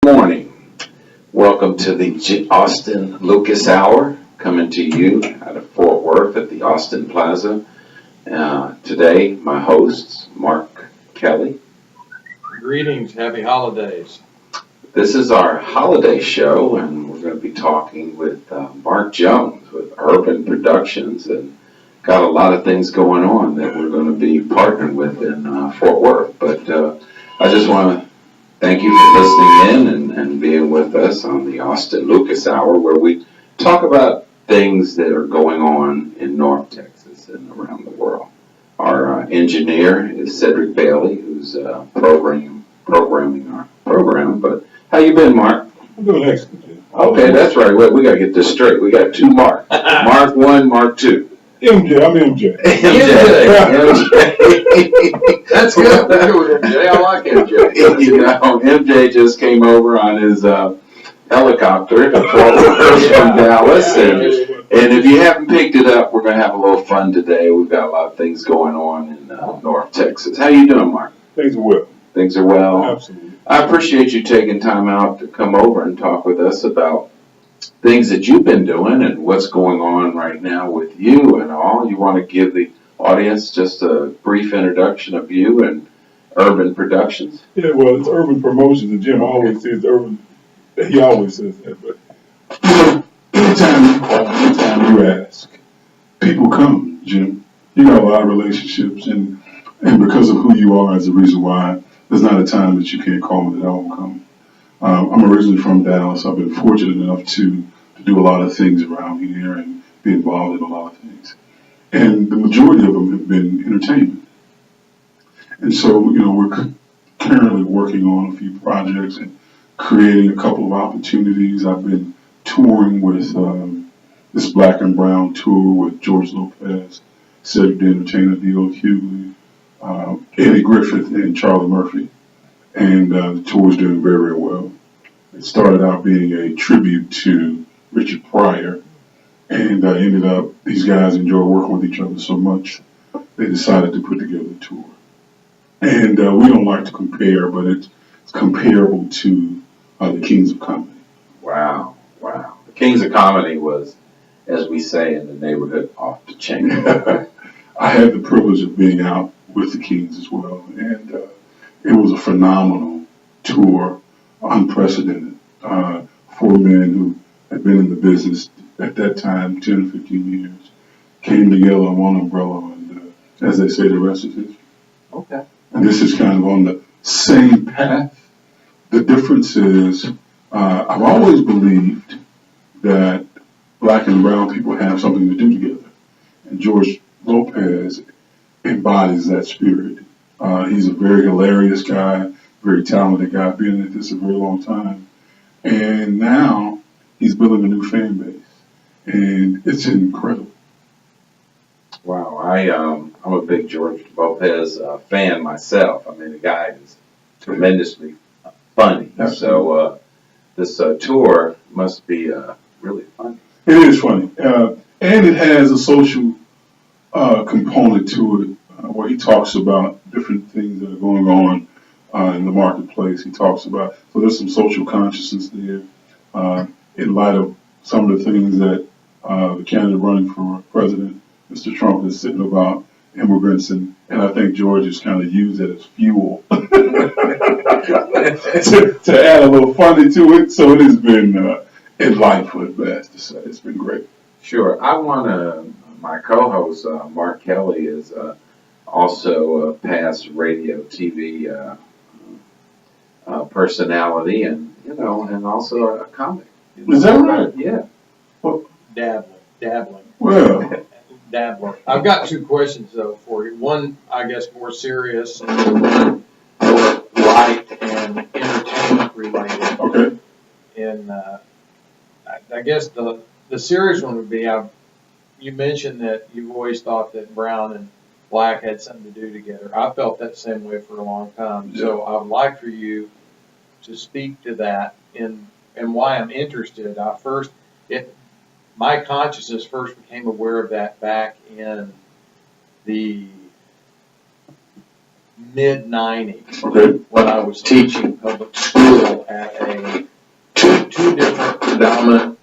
Morning. Welcome to the Austin Lucas Hour, coming to you out of Fort Worth at the Austin Plaza. Today, my hosts, Mark Kelly. Greetings, happy holidays. This is our holiday show, and we're going to be talking with Mark Jones with Urban Productions, and got a lot of things going on that we're going to be partnering with in Fort Worth. But I just want to thank you for listening in and being with us on the Austin Lucas Hour, where we talk about things that are going on in North Texas and around the world. Our engineer is Cedric Bailey, who's programming our program. But how you been, Mark? I'm doing excellent, Jim. Okay, that's right. We got to get this straight. We got two Mark. Mark 1, Mark 2. MJ, I'm MJ. MJ. That's good. That's good with MJ. I like MJ. You know, MJ just came over on his helicopter to Fort Worth from Dallas. And if you haven't picked it up, we're going to have a little fun today. We've got a lot of things going on in North Texas. How you doing, Mark? Things are well. Things are well? Absolutely. I appreciate you taking time out to come over and talk with us about things that you've been doing and what's going on right now with you and all. You want to give the audience just a brief introduction of you and Urban Productions? Yeah, well, it's Urban Promotions, and Jim always says Urban. He always says that, but anytime you call, anytime you ask, people come, Jim. You got a lot of relationships, and because of who you are is the reason why there's not a time that you can't call me that I won't come. I'm originally from Dallas. I've been fortunate enough to do a lot of things around here and be involved in a lot of things. And the majority of them have been entertainment. And so, you know, we're currently working on a few projects and creating a couple of opportunities. I've been touring with this Black and Brown tour with George Lopez, Cedric the Entertainer, D.L. Hughley, Eddie Griffith, and Charlie Murphy. And the tour is doing very, very well. It started out being a tribute to Richard Pryor, and ended up, these guys enjoy working with each other so much, they decided to put together a tour. And we don't like to compare, but it's comparable to the Kings of Comedy. Wow. The Kings of Comedy was, as we say in the neighborhood, off the chain. I had the privilege of being out with the Kings as well, and it was a phenomenal tour, unprecedented. 4 men who had been in the business at that time, 10 or 15 years, came together on one umbrella, and as they say, the rest is history. Okay. And this is kind of on the same path. The difference is, I've always believed that Black and brown people have something to do together. And George Lopez embodies that spirit. He's a very hilarious guy, very talented guy, been at this a very long time. And now he's building a new fan base. And it's incredible. Wow, I'm a big George Lopez fan myself. I mean, the guy is tremendously funny. Absolutely. So this tour must be really funny. It is funny. And it has a social component to it, where he talks about different things that are going on in the marketplace. He talks about, so there's some social consciousness there in light of some of the things that the candidate running for president, Mr. Trump, is saying about immigrants, and I think George has kind of used it as fuel to add a little funny to it. So it has been delightful, at best to say. It's been great. Sure. I want to, my co-host, Mark Kelly, is also a past radio, TV personality, and, and also a comic. Is that right? Yeah. Dabbling. Well, Dabbler. I've got two questions, though, for you. One, I guess, more serious, and one more light and entertainment related. okay. And I guess the serious one would be, you mentioned that you've always thought that brown and black had something to do together. I felt that same way for a long time. Yeah. So I would like for you to speak to that and why I'm interested. My consciousness first became aware of that back in the mid-90s, Okay. when I was teaching public school at a predominant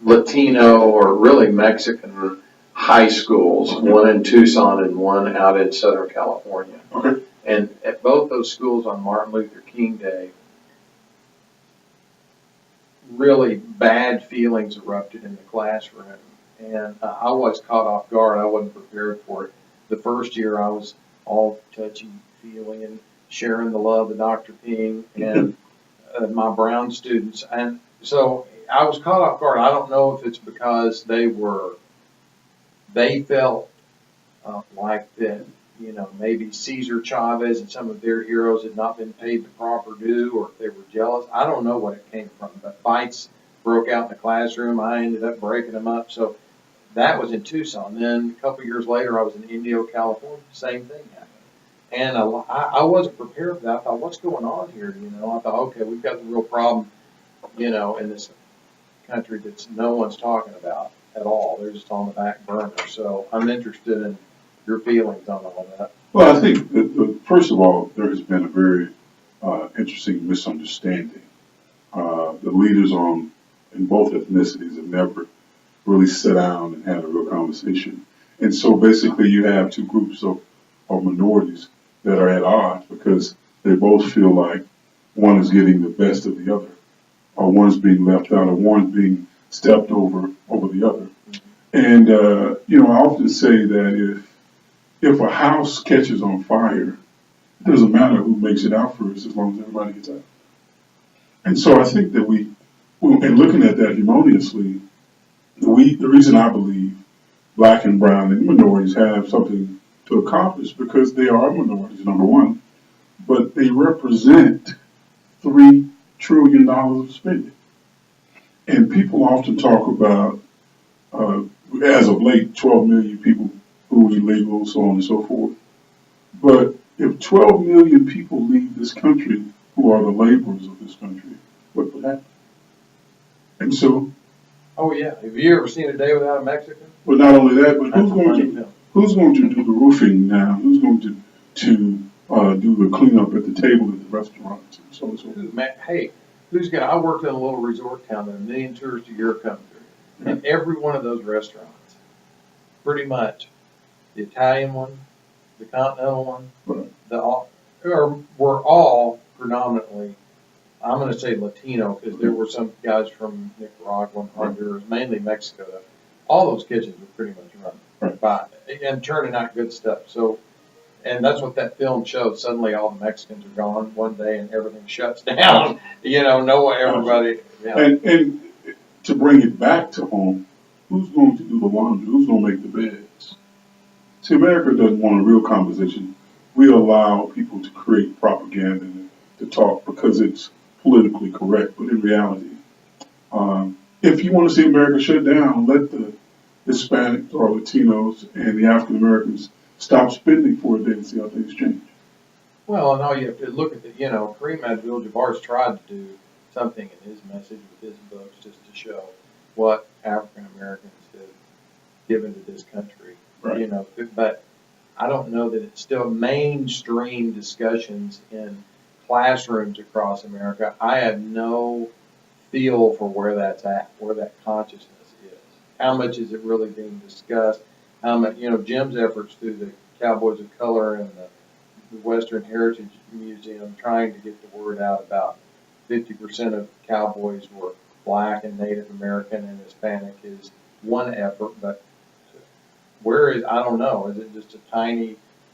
Latino or really Mexican high schools, one in Tucson and one out in Southern California. Okay. And at both those schools on Martin Luther King Day, really bad feelings erupted in the classroom. And I was caught off guard. I wasn't prepared for it. The first year I was all touchy-feely and sharing the love of Dr. King and my brown students. And so I was caught off guard. I don't know if it's because they felt like that, maybe Cesar Chavez and some of their heroes had not been paid the proper due, or if they were jealous. I don't know what it came from, but fights broke out in the classroom. I ended up breaking them up. So that was in Tucson. Then a couple years later, I was in Indio, California. Same thing happened. And I wasn't prepared for that. I thought, what's going on here? I thought, okay, we've got a real problem, in this country that no one's talking about at all. They're just on the back burner. So I'm interested in your feelings on all that. Well, I think that, first of all, there has been a very interesting misunderstanding. The leaders in both ethnicities have never really sat down and had a real conversation. And so basically you have two groups of minorities that are at odds because they both feel like one is getting the best of the other, or one's being left out, or one's being stepped over the other. And, I often say that if a house catches on fire, it doesn't matter who makes it out first as long as everybody gets out. And so I think that in looking at that harmoniously, the reason I believe black and brown and minorities have something to accomplish because they are minorities, number one, but they represent $3 trillion of spending. And people often talk about, as of late, 12 million people who are illegal, so on and so forth. But if 12 million people leave this country who are the laborers of this country, what would happen? And so... Oh, yeah. Have you ever seen a day without a Mexican? Well, not only that, but who's going to do the roofing now? Who's going to do the cleanup at the table at the restaurants and so on and so forth? Hey, I worked in a little resort town that 1 million tourists a year come through. And every one of those restaurants, pretty much, the Italian one, the continental one, Right. were all predominantly, I'm going to say Latino, because there were some guys from Nicaragua and Honduras, mainly Mexico. All those kitchens were pretty much run by and turning out good stuff. So, and that's what that film showed. Suddenly, all the Mexicans are gone one day, and everything shuts down. Everybody. Yeah. And to bring it back to home, who's going to do the laundry? Who's going to make the beds? See, America doesn't want a real conversation. We allow people to create propaganda and to talk because it's politically correct, but in reality, if you want to see America shut down, let the Hispanics or Latinos and the African Americans stop spending for a day and see how things change. Well, and all you have to look at Kareem Abdul-Jabbar's tried to do something in his message with his books just to show what African Americans have given to this country. Right. But I don't know that it's still mainstream discussions in classrooms across America. I have no feel for where that's at, where that consciousness is. How much is it really being discussed? How much, Jim's efforts through the Cowboys of Color and the Western Heritage Museum trying to get the word out about 50% of cowboys were black and Native American and Hispanic is one effort, but I don't know, is it just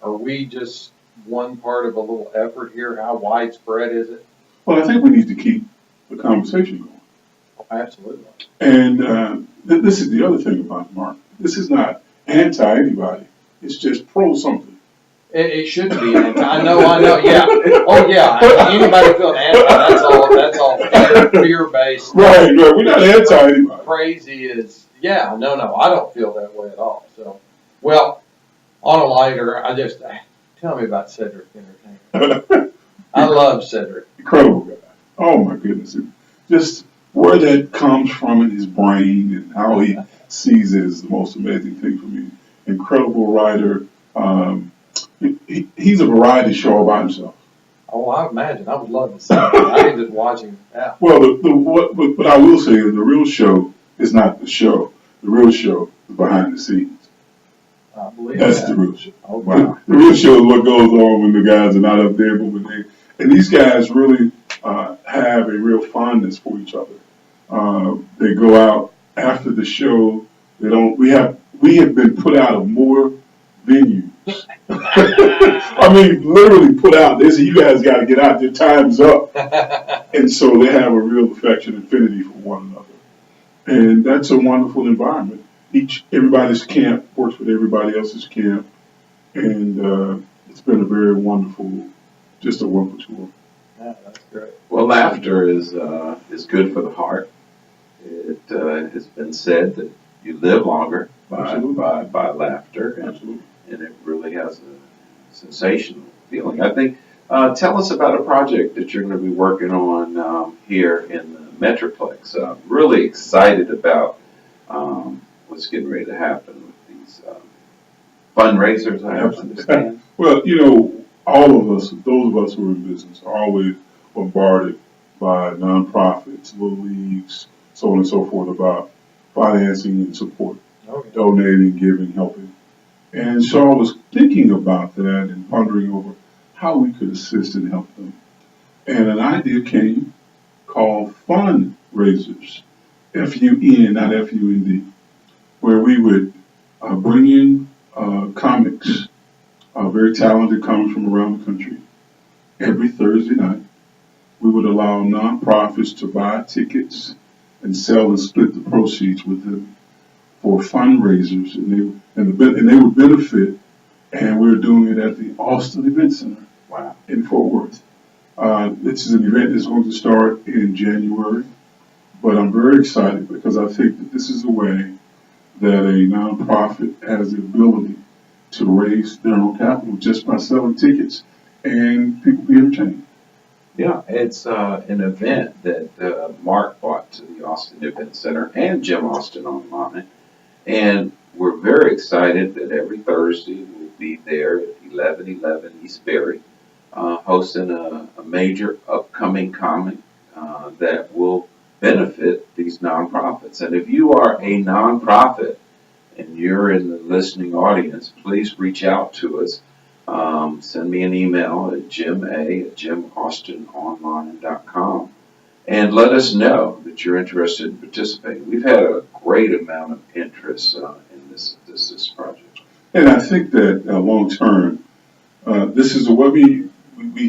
are we just one part of a little effort here? How widespread is it? Well, I think we need to keep the conversation going. Oh, absolutely. And this is the other thing about Mark. This is not anti-anybody. It's just pro-something. It shouldn't be anti. I know, yeah. Oh, yeah. Anybody feeling anti, that's all fear-based. Right. We're not anti-anybody. Crazy is, no, I don't feel that way at all. So, well, on a lighter, tell me about Cedric Entertainment. I love Cedric. Incredible guy. Oh, my goodness. Just where that comes from in his brain and how he sees it is the most amazing thing for me. Incredible writer. He's a variety show by himself. Oh, I imagine. I would love to see it. I can just watch him. Yeah. Well, what I will say is the real show is not the show. The real show is behind the scenes. I believe That's that. the real show. Oh, wow. The real show is what goes on when the guys are not up there, but when they, and these guys really have a real fondness for each other. They go out after the show. They don't. We have been put out of more venues. I mean, literally put out. They say, you guys got to get out. Your time's up. And so they have a real affection and affinity for one another. And that's a wonderful environment. Everybody's camp works with everybody else's camp. And it's been a very wonderful, just a wonderful tour. Yeah, that's great. Well, laughter is good for the heart. It has been said that you live longer by laughter, and it really has a sensational feeling. I think. Tell us about a project that you're going to be working on here in the Metroplex. Really excited about what's getting ready to happen with these fundraisers, I understand. Well, all of us, those of us who are in business, are always bombarded by nonprofits, little leagues, so on and so forth, about financing and support, donating, giving, helping. And so I was thinking about that and pondering over how we could assist and help them. And an idea came called fundraisers, F-U-N, not F-U-N-D, where we would bring in comics, very talented comics from around the country. Every Thursday night, we would allow nonprofits to buy tickets and sell and split the proceeds with them for fundraisers, and they would benefit. And we're doing it at the Austin Event Center. Wow. In Fort Worth. This is an event that's going to start in January, but I'm very excited because I think that this is a way that a nonprofit has the ability to raise their own capital just by selling tickets and people be entertained. Yeah, it's an event that Mark brought to the Austin Event Center and Jim Austin Online, and we're very excited that every Thursday we'll be there at 1111 East Berry. Hosting a major upcoming comic that will benefit these nonprofits. And if you are a nonprofit and you're in the listening audience, please reach out to us. Send me an email at JimAustinOnline.com and let us know that you're interested in participating. We've had a great amount of interest in this project. And I think that long term, this is what we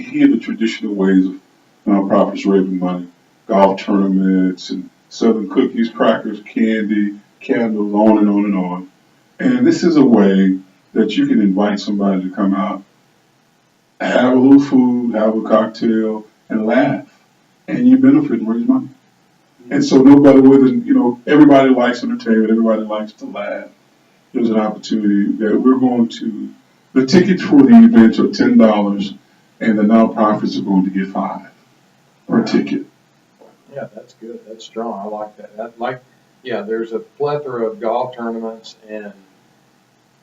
hear the traditional ways of nonprofits raising money, golf tournaments and selling cookies, crackers, candy, candles, on and on and on. And this is a way that you can invite somebody to come out, have a little food, have a cocktail, and laugh. And you benefit and raise money. And so nobody everybody likes entertainment, everybody likes to laugh. There's an opportunity that we're going to, the tickets for the event are $10, and the nonprofits are going to get $5 per ticket. Yeah, that's good. That's strong. I like that. There's a plethora of golf tournaments and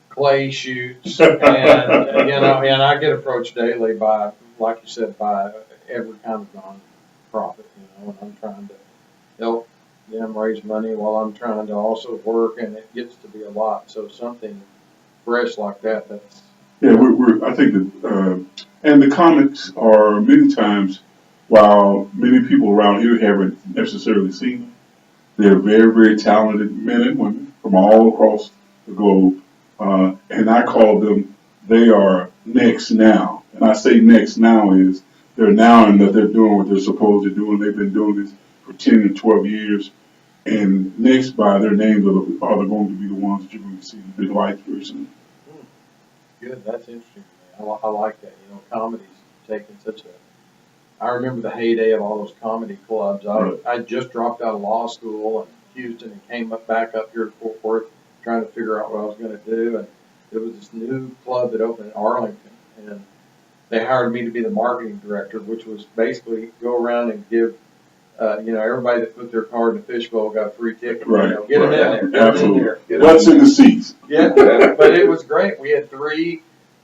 clay shoots, and and I get approached daily by, like you said, by every kind of nonprofit. And I'm trying to help them raise money while I'm trying to also work, and it gets to be a lot. So something fresh like that. That's I think that, and the comics are many times, while many people around here haven't necessarily seen them, they're very, very talented men and women from all across the globe. And I call them, they are next now. And I say next now is they're now in that they're doing what they're supposed to do, and they've been doing this for 10 and 12 years. And next by their names are going to be the ones that you're going to see the big lights very soon. good. That's interesting. I like that. Comedy's taken such a. I remember the heyday of all those comedy clubs. I just dropped out of law school in Houston and came back up here to Fort Worth trying to figure out what I was going to do. And there was this new club that opened in Arlington, and they hired me to be the marketing director, which was basically go around and give, everybody that put their card in the fishbowl got a free ticket. Right. Get them in there. Absolutely. What's in the seats? Yeah, but it was great. We had 3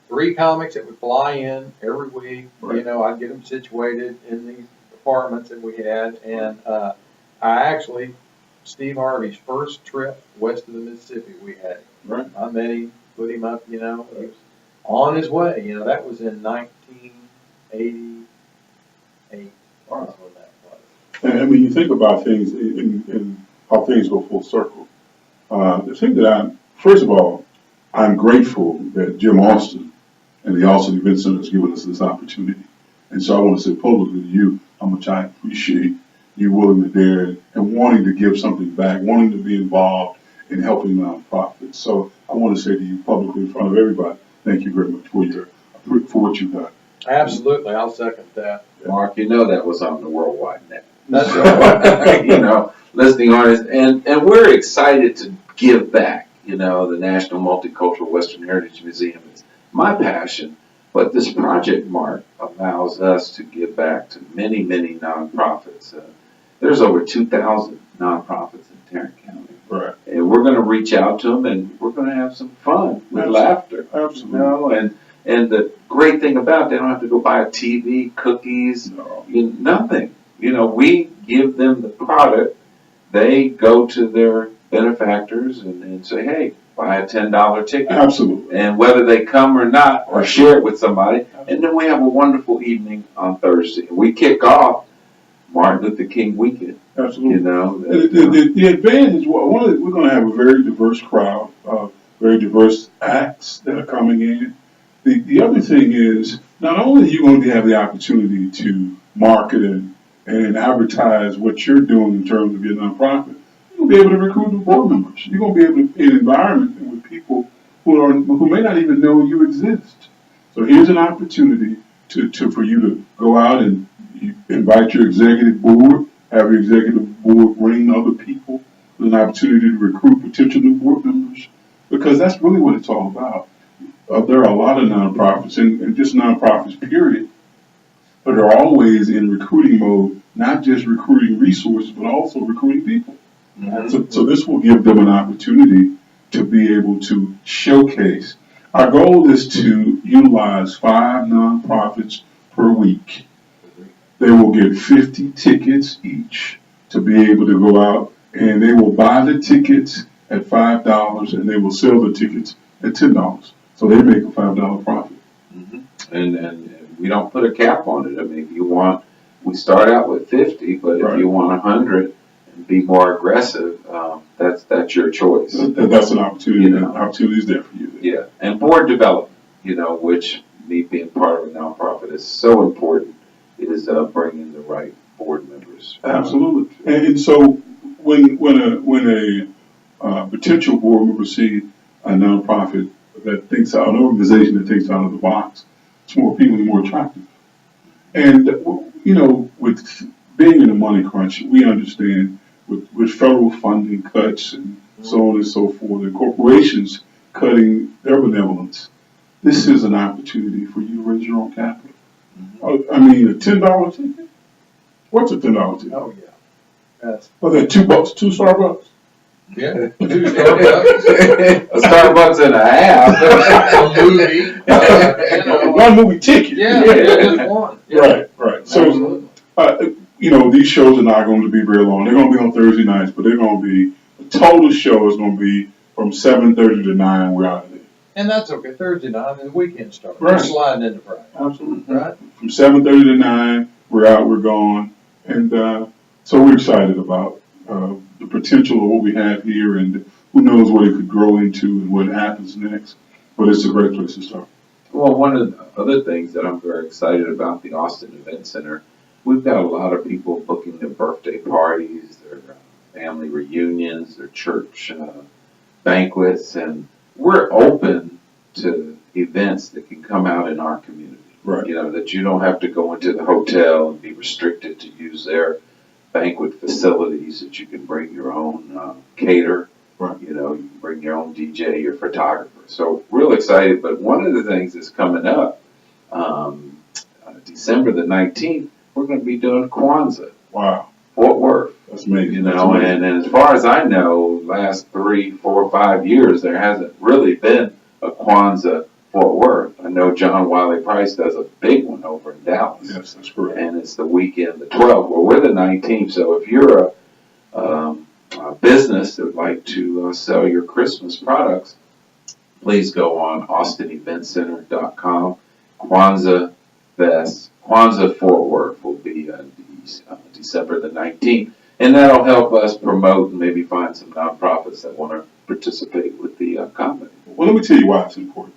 3 comics that would fly in every week. Right. You know, I'd get them situated in these apartments that we had, and I actually, Steve Harvey's first trip west of the Mississippi, we had him. Right. I met him, put him up, you know, he was on his way. You know, that was in 1988. Wow. That's when that was. And when you think about things and how things go full circle, the thing that first of all, I'm grateful that Jim Austin and the Austin Event Center has given us this opportunity. And so I want to say publicly to you how much I appreciate you willing to dare and wanting to give something back, wanting to be involved in helping nonprofits. So I want to say to you publicly in front of everybody, thank you very much for what you've done. Absolutely, I'll second that. Mark, you know that was on the worldwide net. That's So, you know, listening artists, and we're excited to give back. You know, the National Multicultural Western Heritage Museum is my passion, but this project, Mark, allows us to give back to many, many nonprofits. There's over 2,000 nonprofits in Tarrant County. Right. And we're going to reach out to them, and we're going to have some fun with laughter. Absolutely. You know, and the great thing about it, they don't have to go buy a TV, cookies, nothing. You know, we give them the product. They go to their benefactors and say, hey, buy a $10 ticket. Absolutely. And whether they come or not, or share it with somebody, and then we have a wonderful evening on Thursday. We kick off Martin Luther King weekend. Absolutely. You know, the advantage, we're going to have a very diverse crowd, very diverse acts that are coming in. The other thing is, not only are you going to have the opportunity to market and advertise what you're doing in terms of your nonprofit, you're going to be able to recruit the board members. You're going to be able to be in an environment with people who may not even know you exist. So here's an opportunity for you to go out and invite your executive board, have your executive board bring other people with an opportunity to recruit potential new board members, because that's really what it's all about. There are a lot of nonprofits, and just nonprofits, period, but are always in recruiting mode, not just recruiting resources, but also recruiting people. Mm-hmm. So this will give them an opportunity to be able to showcase. Our goal is to utilize 5 nonprofits per week. They will get 50 tickets each to be able to go out, and they will buy the tickets at $5, and they will sell the tickets at $10. So they make a $5 profit. Mm-hmm. And we don't put a cap on it. I mean, if you want, we start out with 50, but if you want 100 and be more aggressive, that's your choice. That's an opportunity. You know, opportunity is there for you. Yeah, and board development, you know, which me being part of a nonprofit is so important. It is bringing the right board members. Absolutely. And so when a potential board member sees a nonprofit that thinks out, an organization that thinks out of the box, it's more appealing, more attractive. And you know, with being in a money crunch, we understand with federal funding cuts and so on and so forth, and corporations cutting their benevolence, this is an opportunity for you to raise your own capital. Mm-hmm. I mean, a $10 ticket? What's a $10 ticket? Oh, yeah. That's, Was that $2, 2 Starbucks? yeah, 2 Starbucks. A Starbucks and a half. A movie. You know, One movie ticket. yeah, just one. Yeah. Right. So, Absolutely. you know, these shows are not going to be very long. They're going to be on Thursday nights, but they're going to be, the total show is going to be from 7:30 to 9. We're out of there. And that's okay. Thursday night, I mean, the weekend starts. Right. We're sliding into Friday. Absolutely. Right? From 7:30 to 9, we're out, we're gone. And so we're excited about the potential of what we have here, and who knows what it could grow into and what happens next. But it's a great place to start. Well, one of the other things that I'm very excited about the Austin Event Center, we've got a lot of people booking their birthday parties, their family reunions, their church banquets, and we're open to events that can come out in our community. Right. You know, that you don't have to go into the hotel and be restricted to use their banquet facilities, that you can bring your own cater. Right. You know, you can bring your own DJ, your photographer. So real excited. But one of the things that's coming up, December the 19th, we're going to be doing Kwanzaa. Wow. Fort Worth. That's amazing. You know, and as far as I know, last 3, 4, 5 years, there hasn't really been a Kwanzaa Fort Worth. I know John Wiley Price does a big one over in Dallas. Yes, that's correct. And it's the weekend, the 12th. Well, we're the 19th, so if you're a business that would like to sell your Christmas products, please go on AustinEventCenter.com. Kwanzaa Fort Worth will be December the 19th. And that'll help us promote and maybe find some nonprofits that want to participate with the comedy. Well, let me tell you why it's important.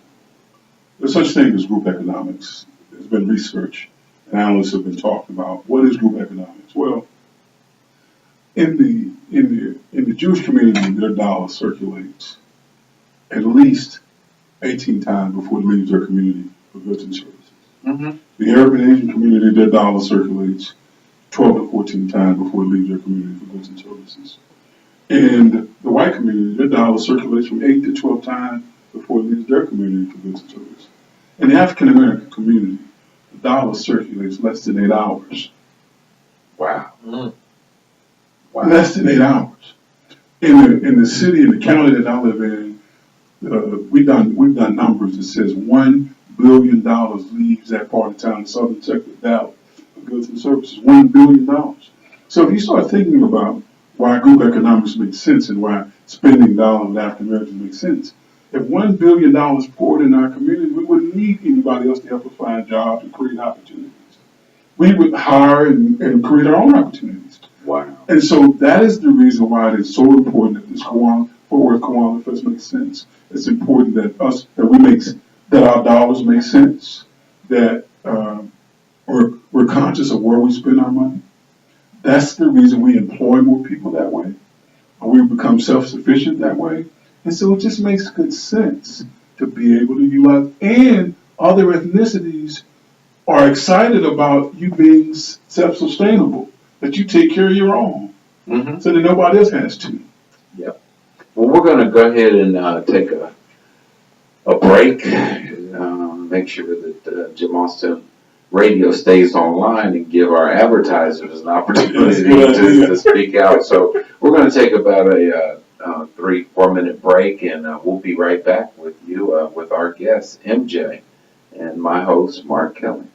There's such thing as group economics. There's been research, and analysts have been talking about what is group economics. Well, in the Jewish community, their dollar circulates at least 18 times before it leaves their community for goods and services. Mm-hmm. The Arab and Asian community, their dollar circulates 12 to 14 times before it leaves their community for goods and services. And the white community, their dollar circulates from 8 to 12 times before it leaves their community for goods and services. In the African American community, the dollar circulates less than 8 hours. Wow. Mm. Wow. Less than 8 hours. In the city, in the county that I live in, we've done numbers that says $1 billion leaves that part of town, the southern sector of Dallas, for goods and services. $1 billion. So if you start thinking about why group economics makes sense and why spending dollars with African Americans makes sense, if $1 billion poured in our community, we wouldn't need anybody else to help us find jobs and create opportunities. We would hire and create our own opportunities. Wow. And so that is the reason why it is so important that this Fort Worth Koala Fest makes sense. It's important that our dollars make sense, that we're conscious of where we spend our money. That's the reason we employ more people that way. We become self-sufficient that way. And so it just makes good sense to be able to utilize, and other ethnicities are excited about you being self-sustainable, that you take care of your own, Mm-hmm. so that nobody else has to. Yep. Well, we're going to go ahead and take a break, make sure that Jim Austin Radio stays online and give our advertisers an opportunity to speak out. So we're going to take about a 3-4 minute break, and we'll be right back with you with our guest, MJ, and my host, Mark Kelly.